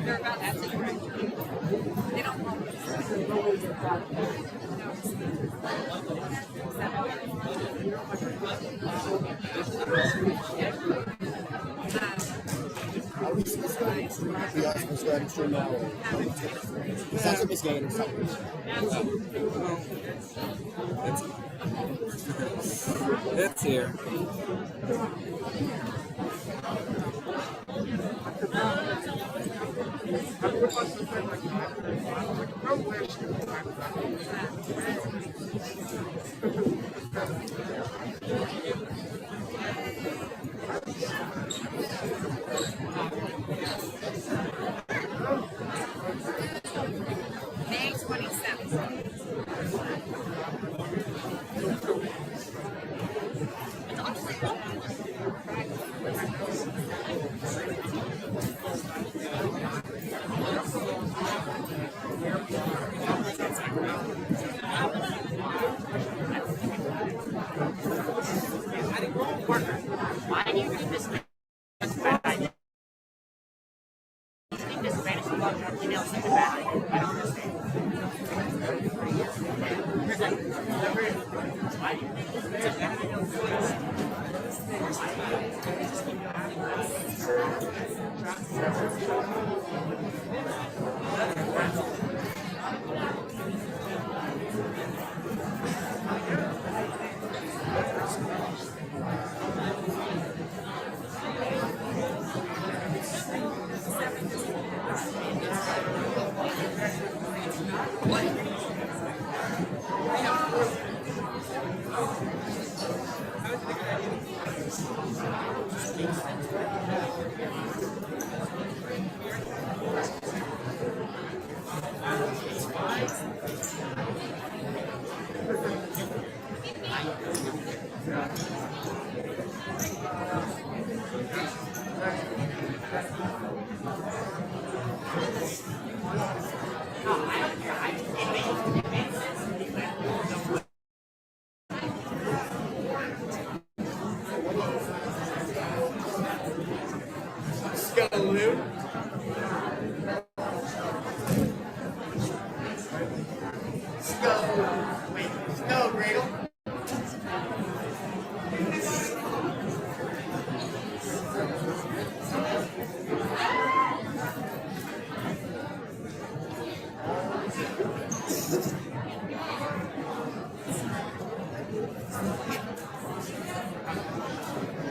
They're about that situation. They don't want It's here. May 27th. Why do you think this is a bad idea? Do you think this Spanish football trophy nail is such a bad idea? I don't understand. Why do you think this is a bad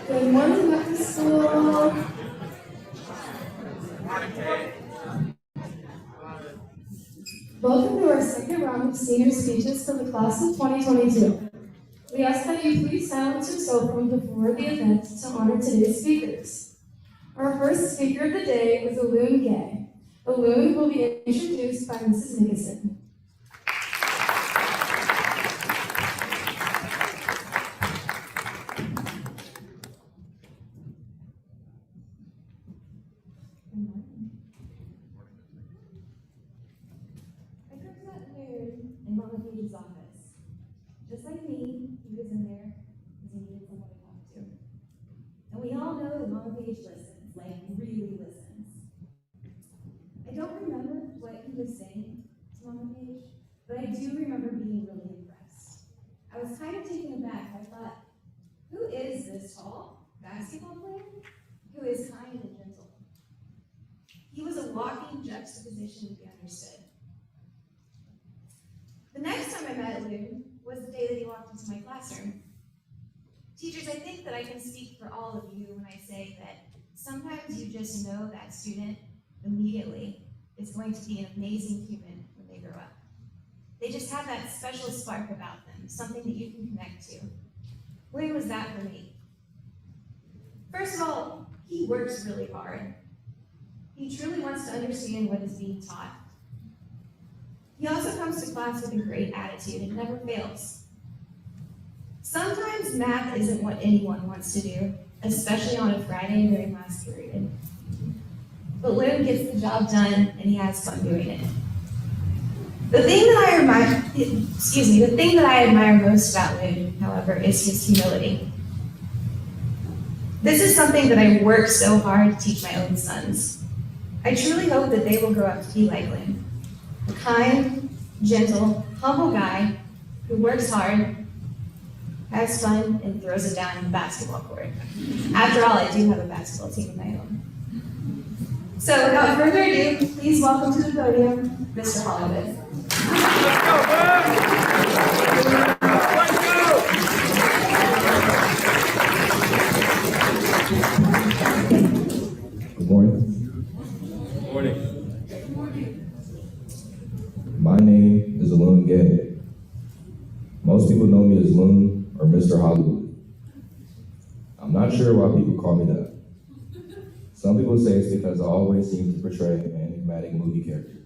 Good morning, back to school. Welcome to our second round of senior speeches for the class of 2022. We ask that you please silence your cell phone before the event to honor today's speakers. Our first speaker of the day is Alun Gay. Alun will be introduced by Mrs. Nicholson. In Mama Page's office. Just like me, he was in there because he needed someone to talk to. And we all know that Mama Page listens, like really listens. I don't remember what he was saying to Mama Page, but I do remember being really impressed. I was kind of taken aback. I thought, who is this tall basketball player who is kind and gentle? He was a walking juxtaposition to be understood. The next time I met Lou was the day that he walked into my classroom. Teachers, I think that I can speak for all of you when I say that sometimes you just know that student immediately is going to be an amazing human when they grow up. They just have that special spark about them, something that you can connect to. Lou was that for me. First of all, he works really hard. He truly wants to understand what is being taught. He also comes to class with a great attitude and never fails. Sometimes math isn't what anyone wants to do, especially on a Friday during last period. But Lou gets the job done and he has fun doing it. The thing that I admire most about Lou, however, is his humility. This is something that I work so hard to teach my own sons. I truly hope that they will grow up to be like Lynn, a kind, gentle, humble guy who works hard, has fun, and throws it down in the basketball court. After all, I do have a basketball team of my own. So without further ado, please welcome to the podium, Mr. Hollywood. Good morning. Good morning. My name is Loon Gay. Most people know me as Loon or Mr. Hollywood. I'm not sure why people call me that. Some people say it's because I always seem to portray an enigmatic movie character.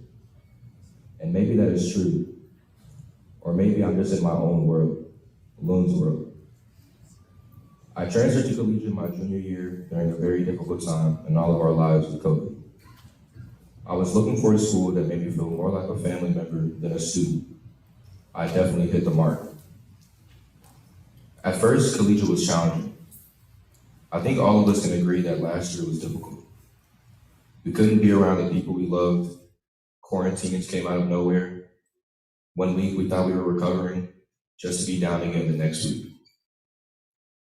And maybe that is true. Or maybe I'm just in my own world, Loon's world. I transferred to collegiate my junior year during a very difficult time in all of our lives with COVID. I was looking for a school that made me feel more like a family member than a student. I definitely hit the mark. At first, collegiate was challenging. I think all of us can agree that last year was difficult. We couldn't be around the people we loved. Quarantines came out of nowhere. 1 week we thought we were recovering, just to be down again the next week.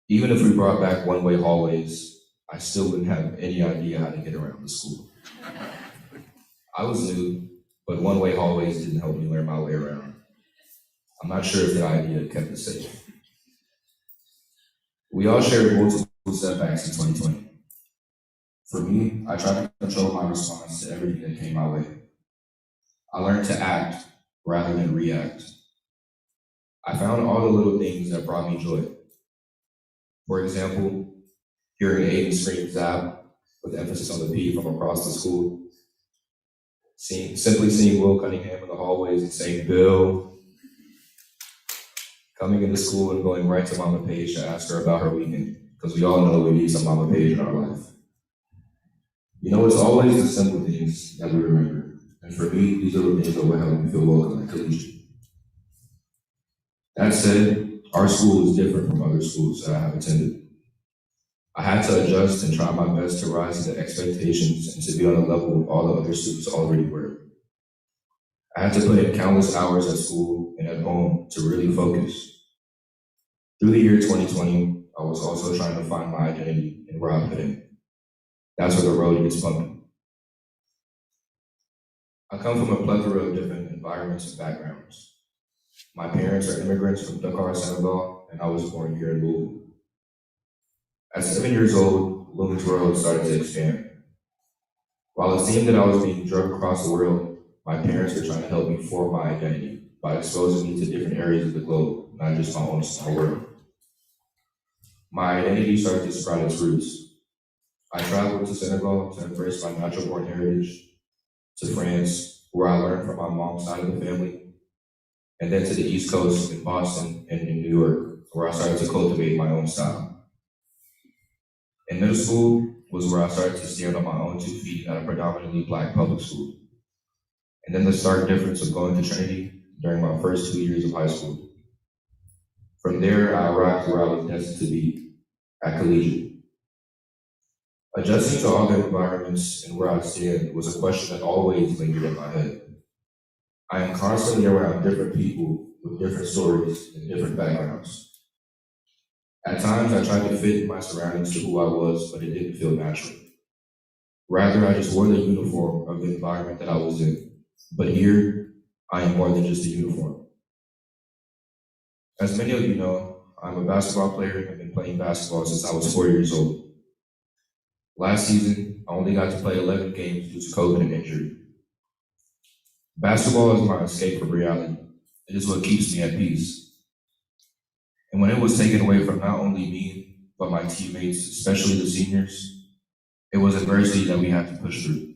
Even if we brought back one-way hallways, I still wouldn't have any idea how to get around the school. I was new, but one-way hallways didn't help me learn my way around. I'm not sure if the idea kept us safe. We all shared multiple setbacks in 2020. For me, I tried to control my response to everything that came my way. I learned to act rather than react. I found all the little things that brought me joy. For example, hearing Aiden scream "Zap" with emphasis on the P from across the school. Simply seeing Will Cunningham in the hallways and saying "Bill." Coming into school and going right to Mama Page to ask her about her weekend, because we all know we need some Mama Page in our life. You know, it's always the simple things that we remember. And for me, these little things are what help me feel welcome at collegiate. That said, our school is different from other schools that I have attended. I had to adjust and try my best to rise to the expectations and to be on the level all the other students already were. I had to put in countless hours at school and at home to really focus. Through the year 2020, I was also trying to find my identity in where I fit in. That's where the road gets bumpy. I come from a plethora of different environments and backgrounds. My parents are immigrants from Dakar, Senegal, and I was born here in Louisville. At 7 years old, Loon's world started to expand. While it seemed that I was being drugged across the world, my parents were trying to help me form my identity by exposing me to different areas of the globe, not just my own small world. My identity started to sprout its roots. I traveled to Senegal to embrace my natural-born heritage, to France, where I learned from my mom's side of the family, and then to the East Coast in Boston and in New York, where I started to cultivate my own style. In middle school was where I started to stand on my own 2 feet at a predominantly Black public school. And then the stark difference of going to Trinity during my first 2 years of high school. From there, I arrived where I was destined to be, at collegiate. Adjusting to all the environments and where I stand was a question that always lingered in my head. I am constantly around different people with different stories and different backgrounds. At times, I tried to fit in my surroundings to who I was, but it didn't feel natural. Rather, I just wore the uniform of the environment that I was in. But here, I am more than just a uniform. As many of you know, I'm a basketball player and have been playing basketball since I was 4 years old. Last season, I only got to play 11 games due to COVID and injury. Basketball is my escape from reality. It is what keeps me at peace. And when it was taken away from not only me, but my teammates, especially the seniors, it was adversity that we had to push through.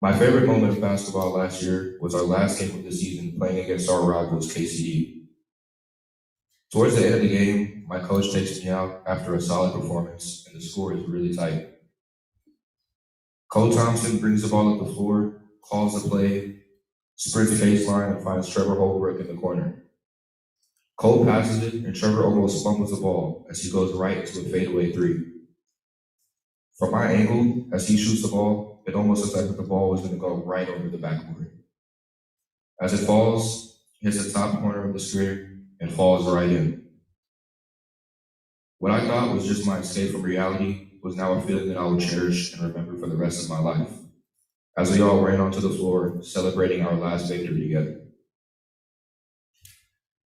My favorite moment of basketball last year was our last game of the season playing against our rivals, KCD. Towards the end of the game, my coach takes me out after a solid performance, and the score is really tight. Cole Thompson brings the ball up the floor, calls the play, sprints baseline, and finds Trevor Holbrook in the corner. Cole passes it, and Trevor almost fumbles the ball as he goes right into a fadeaway three. From my angle, as he shoots the ball, it almost looks like that the ball was going to go right over the backboard. As it falls, it hits the top corner of the screen and falls right in. What I thought was just my escape from reality was now a feeling that I will cherish and remember for the rest of my life, as we all ran onto the floor celebrating our last victory together.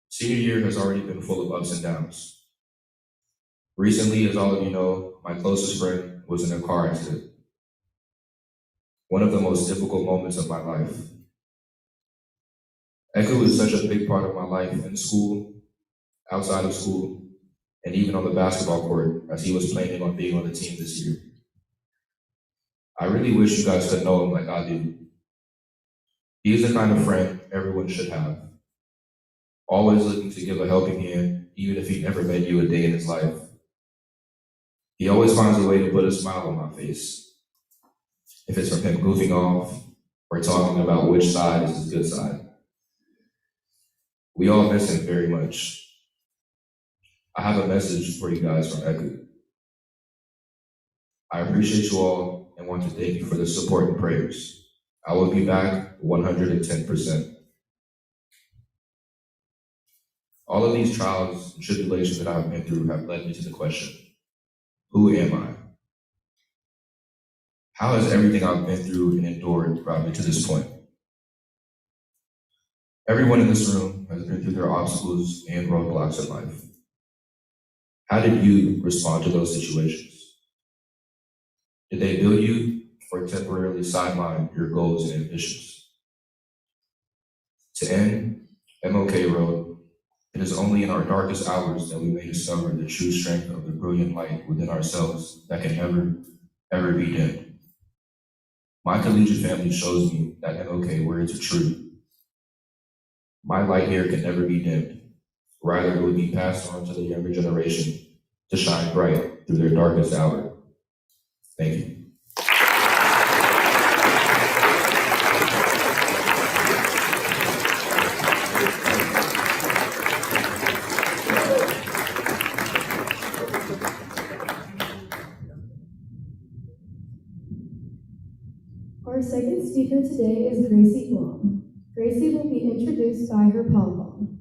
Senior year has already been full of ups and downs. Recently, as all of you know, my closest friend was in a car accident. One of the most difficult moments of my life. Echo is such a big part of my life in school, outside of school, and even on the basketball court, as he was planning on being on the team this year. I really wish you guys could know him like I do. He is the kind of friend everyone should have. Always looking to give a helping hand, even if he never met you a day in his life. He always finds a way to put a smile on my face. If it's from him goofing off or talking about which side is his good side. We all miss him very much. I have a message for you guys from Echo. I appreciate you all and want to thank you for the support and prayers. I will be back 110%. All of these trials and tribulations that I've been through have led me to the question, who am I? How has everything I've been through and endured brought me to this point? Everyone in this room has been through their obstacles and roadblocks in life. How did you respond to those situations? Did they build you or temporarily sideline your goals and ambitions? To end MLK Road, it is only in our darkest hours that we may discover the true strength of the brilliant light within ourselves that can never, ever be dimmed. My collegiate family shows me that MLK words are true. My light here can never be dimmed. Rather, it will be passed on to the younger generation to shine bright through their darkest hour. Thank you. Our second speaker today is Gracie Blom. Gracie will be introduced by her pom-pom.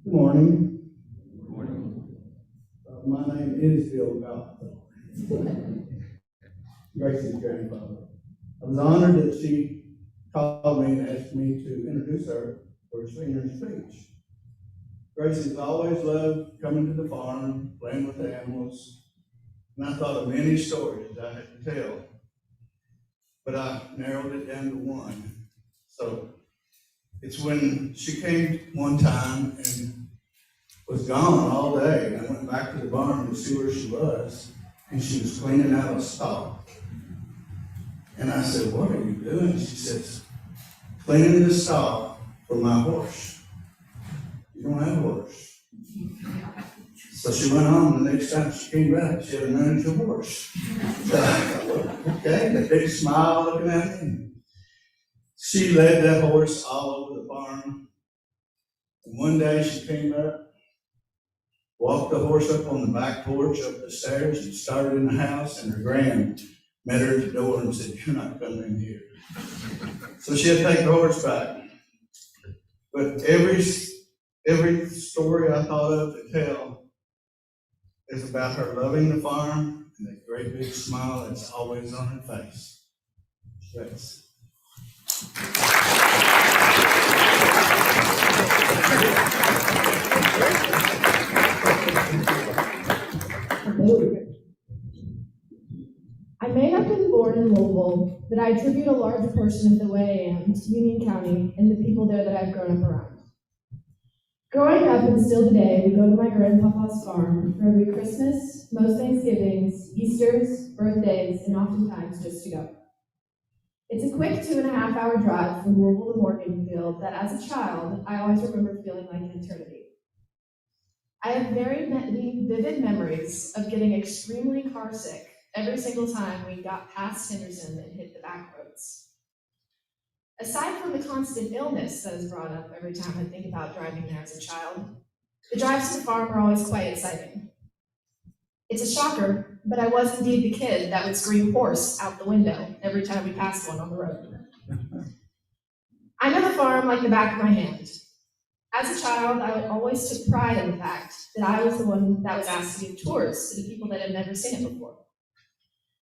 Good morning. Good morning. My name is Bill Bell. Gracie's grandfather. I was honored that she called me and asked me to introduce her for a senior speech. Gracie's always loved coming to the farm, playing with the animals, and I thought of many stories I had to tell, but I narrowed it down to one. So it's when she came one time and was gone all day. I went back to the barn to see where she was, and she was cleaning out a stall. And I said, "What are you doing?" She says, "Cleaning the stall for my horse." "You don't have a horse." So she went on. The next time she came back, she had a miniature horse. So I thought, well, okay, the big smile looking at me. She led that horse all over the barn. And one day she came up, walked the horse up on the back porch, up the stairs, and started in the house, and her grand met her at the door and said, "You're not coming in here." So she had to take the horse back. But every story I thought of to tell is about her loving the farm and that great big smile that's always on her face. Thanks. I may have been born in Louisville, but I attribute a large portion of the way I am to Union County and the people there that I've grown up around. Growing up and still today, we go to my grandpapa's farm for every Christmas, most Thanksgivings, Easters, birthdays, and oftentimes just to go. It's a quick 2.5-hour drive from Louisville to Morganfield that as a child, I always remember feeling like an eternity. I have very many vivid memories of getting extremely car sick every single time we got past Henderson and hit the back roads. Aside from the constant illness that is brought up every time I think about driving there as a child, the drives to the farm were always quite exciting. It's a shocker, but I was indeed the kid that would scream horse out the window every time we passed one on the road. I know the farm like the back of my hand. As a child, I always took pride in the fact that I was the one that was asked to give tours to the people that had never seen it before.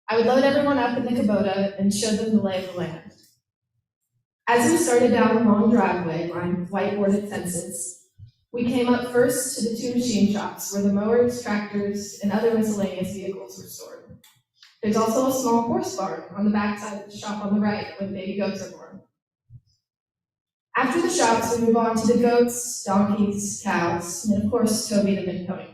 I would load everyone up in the Kubota and show them the lay of the land. As we started down the long driveway lined with whiteboarded fences, we came up first to the two machine shops where the mowers, tractors, and other miscellaneous vehicles were stored. There's also a small horse barn on the back side of the shop on the right where the baby goats are born. After the shops, we move on to the goats, donkeys, cows, and of course, Toby the big pony.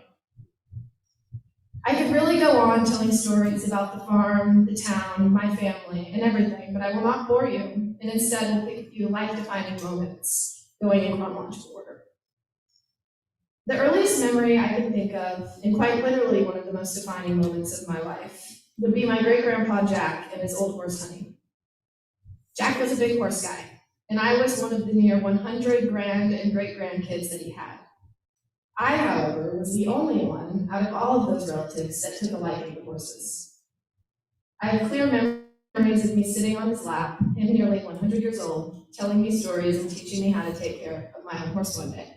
I could really go on telling stories about the farm, the town, my family, and everything, but I will not bore you, and instead will pick a few life-defining moments going in chronological order. The earliest memory I can think of, and quite literally one of the most defining moments of my life, would be my great-grandpa Jack and his old horse Honey. Jack was a big horse guy, and I was one of the near 100 grand and great-grandkids that he had. I, however, was the only one out of all of those relatives that took a liking to horses. I have clear memories of me sitting on his lap, him nearly 100 years old, telling me stories and teaching me how to take care of my own horse one day.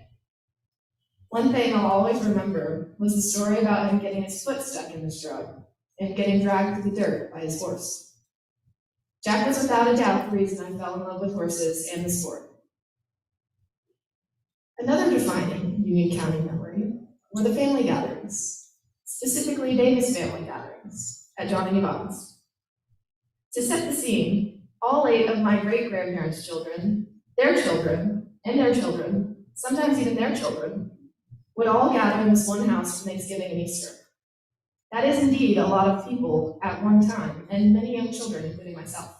One thing I'll always remember was the story about him getting his foot stuck in the shrub and getting dragged through the dirt by his horse. Jack was without a doubt the reason I fell in love with horses and the sport. Another defining Union County memory were the family gatherings, specifically Davis family gatherings at John and Yvonne's. To set the scene, all 8 of my great-grandparents' children, their children, and their children, sometimes even their children, would all gather in this one house for Thanksgiving and Easter. That is indeed a lot of people at one time, and many young children, including myself.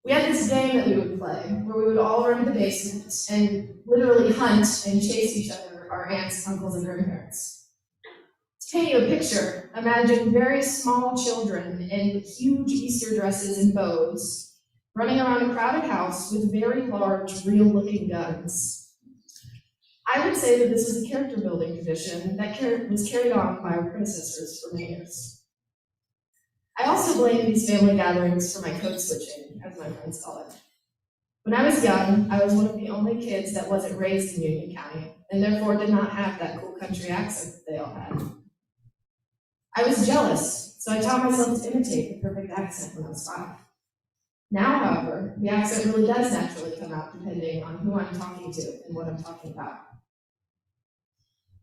We had this game that we would play, where we would all run to the basement and literally hunt and chase each other, our aunts, uncles, and grandparents. To paint you a picture, imagine very small children in huge Easter dresses and bows, running around a crowded house with very large, real-looking guns. I would say that this was a character-building tradition that was carried on by our predecessors for many years. I also blame these family gatherings for my code switching, as my friends call it. When I was young, I was one of the only kids that wasn't raised in Union County, and therefore did not have that cool country accent that they all had. I was jealous, so I taught myself to imitate the perfect accent when I was 5. Now, however, the accent really does naturally come out depending on who I'm talking to and what I'm talking about.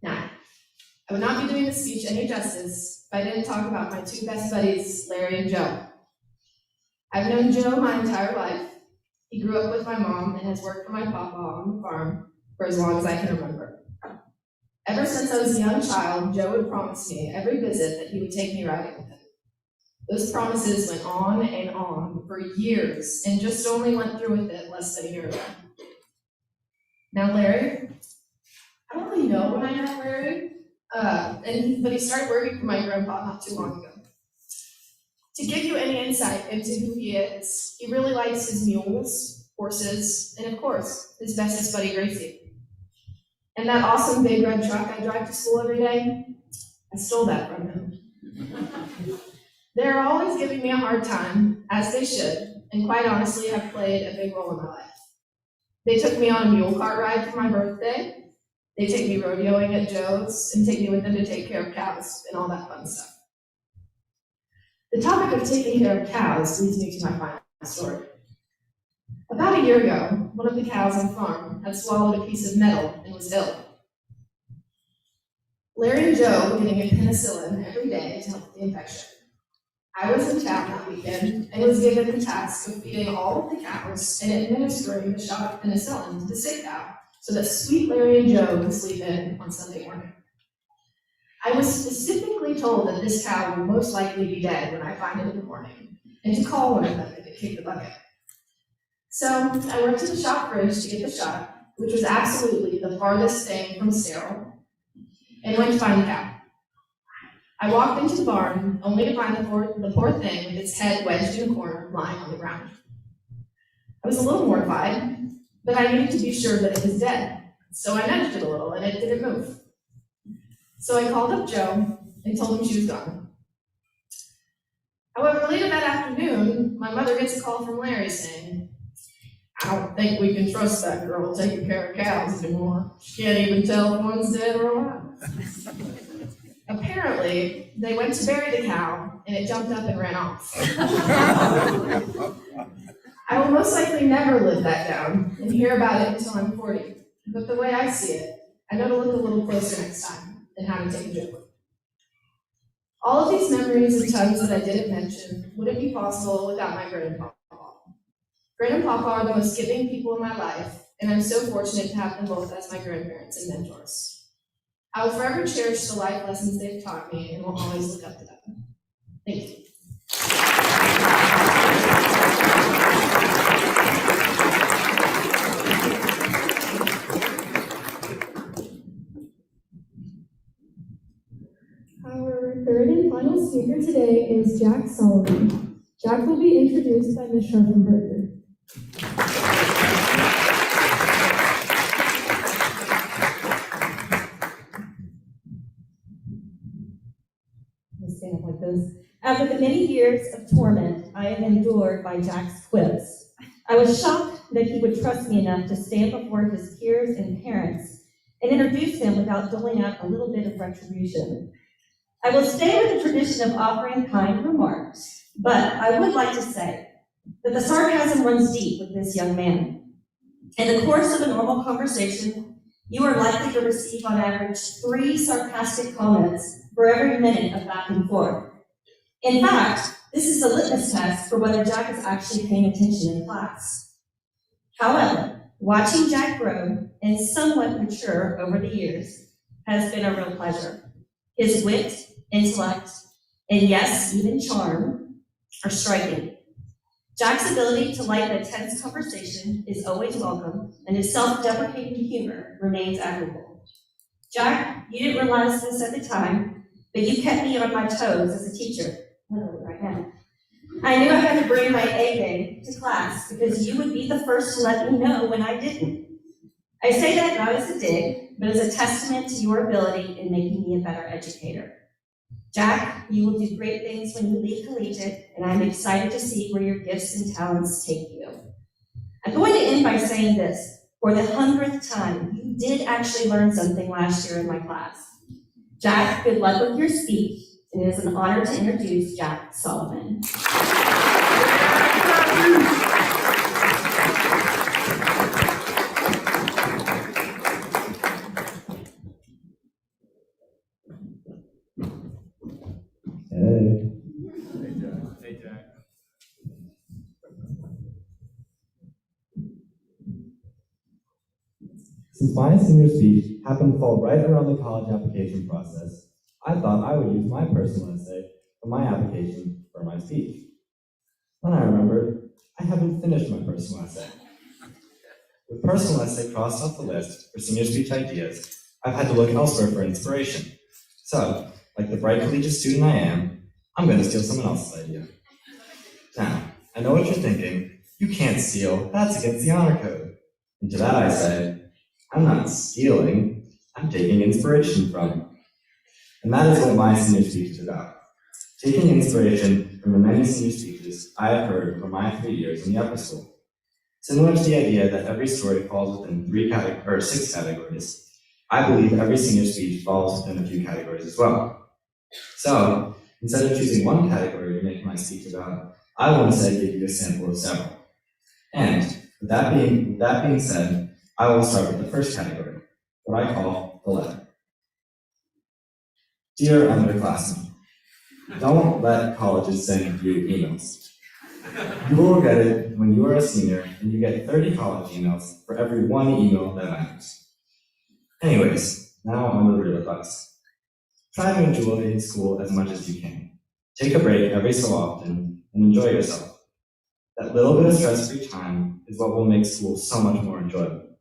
Now, I would not be doing this speech any justice if I didn't talk about my 2 best buddies, Larry and Joe. I've known Joe my entire life. He grew up with my mom and has worked for my papa on the farm for as long as I can remember. Ever since I was a young child, Joe would promise me every visit that he would take me riding with him. Those promises went on and on for years and just only went through with it less than a year ago. Now, Larry, I don't really know when I met Larry, but he started working for my grandpa not too long ago. To give you any insight into who he is, he really likes his mules, horses, and of course, his bestest buddy, Gracie. And that awesome big red truck I drive to school every day, I stole that from him. They're always giving me a hard time, as they should, and quite honestly have played a big role in my life. They took me on a mule cart ride for my birthday. They take me rodeoing at Joe's and take me with them to take care of cows and all that fun stuff. The topic of taking care of cows leads me to my final story. About a year ago, one of the cows on the farm had swallowed a piece of metal and was ill. Larry and Joe were getting a penicillin every day to help with the infection. I was in town that weekend and was given the task of feeding all of the cows and administering the shot of penicillin to the sick cow so that sweet Larry and Joe could sleep in on Sunday morning. I was specifically told that this cow would most likely be dead when I find it in the morning, and to call one of them if it kicked the bucket. So I went to the shop fridge to get the shot, which was absolutely the farthest thing from sterile, and went to find the cow. I walked into the barn, only to find the poor thing with its head wedged in a corner, lying on the ground. I was a little mortified, but I needed to be sure that it was dead, so I nudged it a little, and it didn't move. So I called up Joe and told him she was gone. However, later that afternoon, my mother gets a call from Larry saying, "I don't think we can trust that girl taking care of cows anymore. She can't even tell if one's dead or alive." Apparently, they went to bury the cow, and it jumped up and ran off. I will most likely never live that down and hear about it until I'm 40. But the way I see it, I know to look a little closer next time and how to take a joke. All of these memories and tons that I didn't mention wouldn't be possible without my grandpa. Gran and Papa are the most giving people in my life, and I'm so fortunate to have them both as my grandparents and mentors. I will forever cherish the life lessons they've taught me and will always look up to them. Thank you. Our third and final speaker today is Jack Sullivan. Jack will be introduced by Ms. Scharfenberger. Stand up like this. After the many years of torment I have endured by Jack's quips, I was shocked that he would trust me enough to stand before his peers and parents and introduce him without doling out a little bit of retribution. I will stay with the tradition of offering kind remarks, but I would like to say that the sarcasm runs deep with this young man. In the course of a normal conversation, you are likely to receive on average 3 sarcastic comments for every minute of back and forth. In fact, this is a litmus test for whether Jack is actually paying attention in class. However, watching Jack grow and somewhat mature over the years has been a real pleasure. His wit, intellect, and yes, even charm are striking. Jack's ability to lighten a tense conversation is always welcome, and his self-deprecating humor remains admirable. Jack, you didn't realize this at the time, but you kept me on my toes as a teacher, literally right now. I knew I had to bring my A game to class because you would be the first to let me know when I didn't. I say that not as a dig, but as a testament to your ability in making me a better educator. Jack, you will do great things when you leave collegiate, and I'm excited to see where your gifts and talents take you. I'm going to end by saying this. For the 100th time, you did actually learn something last year in my class. Jack, good luck with your speech. It is an honor to introduce Jack Sullivan. Hey. Hey, Jack. Since my senior speech happened to fall right around the college application process, I thought I would use my personal essay for my application for my speech. Then I remembered I haven't finished my personal essay. With personal essay crossed off the list for senior speech ideas, I've had to look elsewhere for inspiration. So, like the bright collegiate student I am, I'm going to steal someone else's idea. Now, I know what you're thinking. You can't steal. That's against the honor code. And to that I say, I'm not stealing. I'm taking inspiration from. And that is what my senior speech is about. Taking inspiration from the many senior speeches I have heard for my 3 years in the upper school. Similar to the idea that every story falls within 6 categories, I believe every senior speech falls within a few categories as well. So, instead of choosing one category to make my speech about, I will instead give you a sample of several. And with that being said, I will start with the first category, what I call the letter. Dear underclassmen, don't let colleges send you emails. You will get it when you are a senior and you get 30 college emails for every one email that matters. Anyways, now on to the real advice. Try to enjoy school as much as you can. Take a break every so often and enjoy yourself. That little bit of stress-free time is what will make school so much more enjoyable.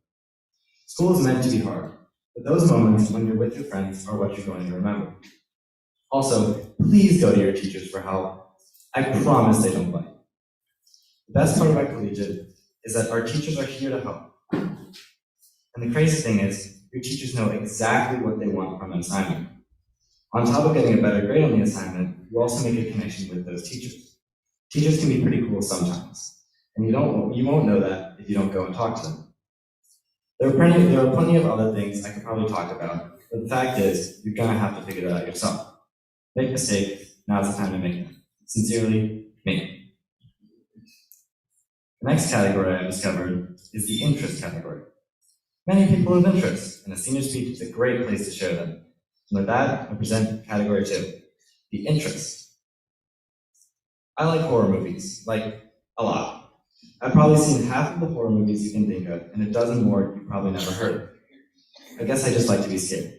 School is meant to be hard, but those moments when you're with your friends are what you're going to remember. Also, please go to your teachers for help. I promise they don't bite. The best part about collegiate is that our teachers are here to help. And the crazy thing is, your teachers know exactly what they want from an assignment. On top of getting a better grade on the assignment, you also make a connection with those teachers. Teachers can be pretty cool sometimes, and you won't know that if you don't go and talk to them. There are plenty of other things I could probably talk about, but the fact is, you're gonna have to figure it out yourself. Make mistakes, now's the time to make them. Sincerely, me. The next category I discovered is the interest category. Many people have interests, and a senior speech is a great place to share them. And with that, I present category 2, the interest. I like horror movies, like a lot. I've probably seen half of the horror movies you can think of, and a dozen more you've probably never heard of. I guess I just like to be scared.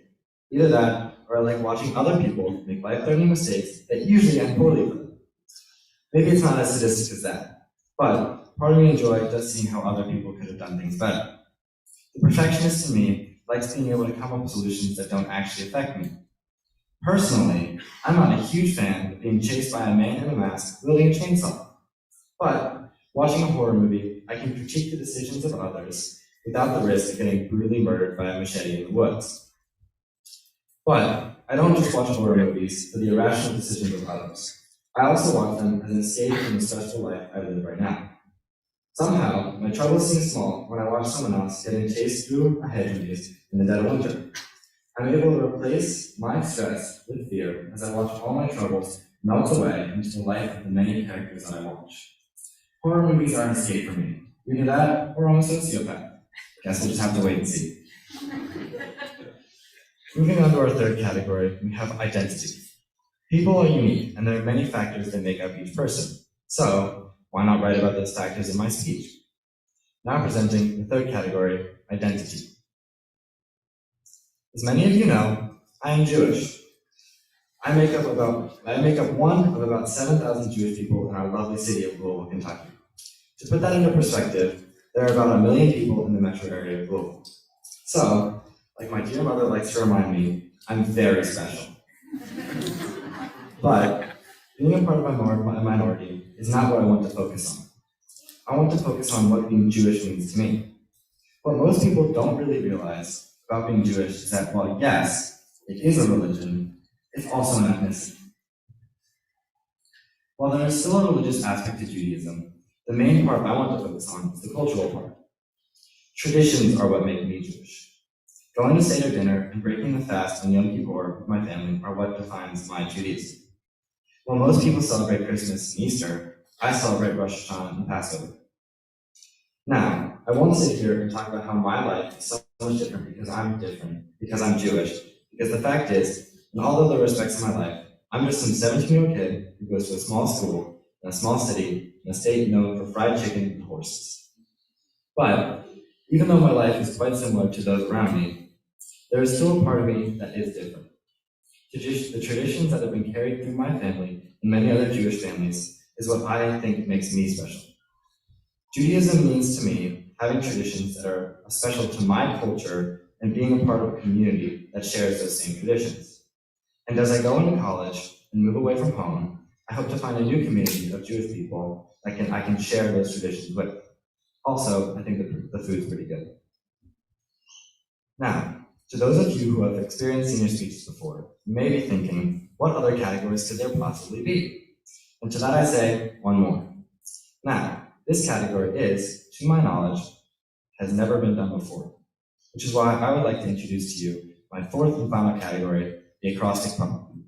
Either that, or I like watching other people make life-threatening mistakes that usually end poorly for them. Maybe it's not as sadistic as that, but part of me enjoys just seeing how other people could have done things better. The perfectionist in me likes being able to come up with solutions that don't actually affect me. Personally, I'm not a huge fan of being chased by a man in a mask wielding a chainsaw. But watching a horror movie, I can critique the decisions of others without the risk of getting brutally murdered by a machete in the woods. But I don't just watch horror movies for the irrational decisions of others. I also watch them as an escape from the stressful life I live right now. Somehow, my troubles seem small when I watch someone else getting chased through a hedge maze in the dead of winter. I'm able to replace my stress with fear as I watch all my troubles melt away into the life of the many characters that I watch. Horror movies are an escape for me. Either that, or I'm a sociopath. Guess we'll just have to wait and see. Moving on to our third category, we have identity. People are unique, and there are many factors that make up each person. So, why not write about those factors in my speech? Now presenting the third category, identity. As many of you know, I am Jewish. I make up one of about 7,000 Jewish people in our lovely city of Louisville, Kentucky. To put that into perspective, there are about 1 million people in the metro area of Louisville. So, like my dear mother likes to remind me, I'm very special. But being a part of a minority is not what I want to focus on. I want to focus on what being Jewish means to me. What most people don't really realize about being Jewish is that while yes, it is a religion, it's also an ethnicity. While there is still a religious aspect to Judaism, the main part I want to focus on is the cultural part. Traditions are what make me Jewish. Going to Seder dinner and breaking the fast on Yom Kippur with my family are what defines my Judaism. While most people celebrate Christmas and Easter, I celebrate Rosh Hashanah and Passover. Now, I won't sit here and talk about how my life is so much different because I'm Jewish, because the fact is, in all other respects of my life, I'm just some 17-year-old kid who goes to a small school in a small city in a state known for fried chicken and horses. But even though my life is quite similar to those around me, there is still a part of me that is different. The traditions that have been carried through my family and many other Jewish families is what I think makes me special. Judaism means to me having traditions that are special to my culture and being a part of a community that shares those same traditions. And as I go into college and move away from home, I hope to find a new community of Jewish people that I can share those traditions with. Also, I think the food's pretty good. Now, to those of you who have experienced senior speeches before, you may be thinking, what other categories could there possibly be? And to that I say, one more. Now, this category is, to my knowledge, has never been done before, which is why I would like to introduce to you my fourth and final category, the acrostic poem.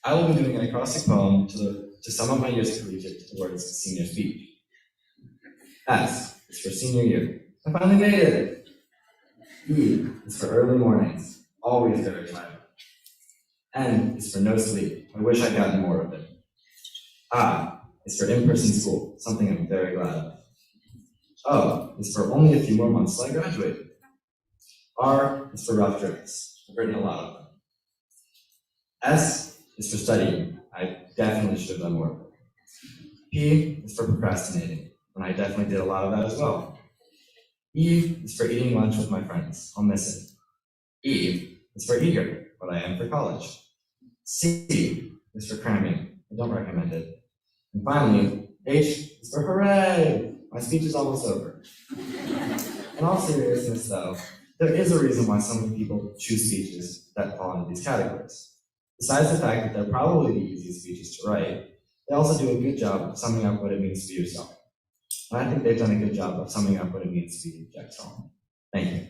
I will be doing an acrostic poem to sum up my years of collegiate towards senior speech. S is for senior year. I finally made it! E is for early mornings, always very tired. N is for no sleep. I wish I'd gotten more of it. I is for in-person school, something I'm very glad of. O is for only a few more months till I graduate. R is for rough drafts. I've written a lot of them. S is for studying. I definitely should have done more of it. P is for procrastinating, and I definitely did a lot of that as well. E is for eating lunch with my friends. I'll miss it. E is for eager, but I am for college. C is for cramming. I don't recommend it. And finally, H is for hooray! My speech is almost over. In all seriousness, though, there is a reason why so many people choose speeches that fall into these categories. Besides the fact that they're probably the easiest speeches to write, they also do a good job of summing up what it means to be yourself. And I think they've done a good job of summing up what it means to be Jack Strong. Thank you.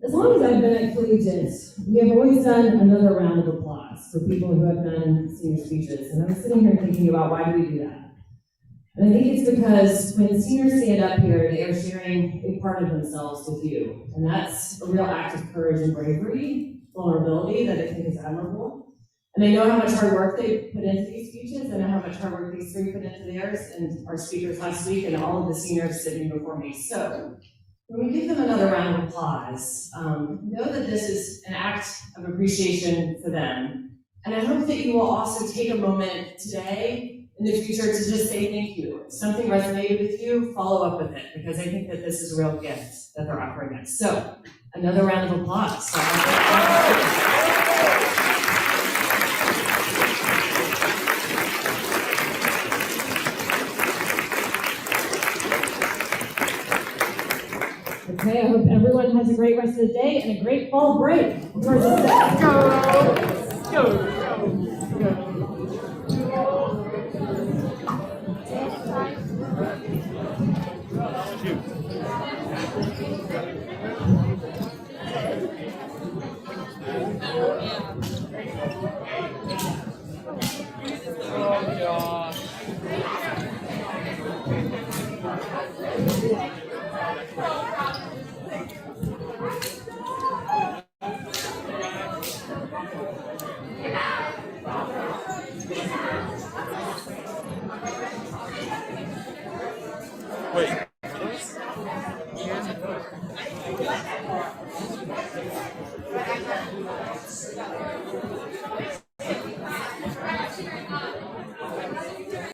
As long as I've been at Collegiate, we have always done another round of applause for people who have done senior speeches. And I was sitting here thinking about why do we do that? And I think it's because when seniors stand up here, they are sharing a part of themselves with you. And that's a real act of courage and bravery, vulnerability that I think is admirable. And I know how much hard work they put into these speeches. I know how much hard work these three put into theirs and our speakers last week and all of the seniors sitting before me. So when we give them another round of applause, know that this is an act of appreciation for them. And I hope that you will also take a moment today in the future to just say thank you. If something resonated with you, follow up with it, because I think that this is a real gift that they're offering us. So, another round of applause. Okay, I hope everyone has a great rest of the day and a great fall break. Wait.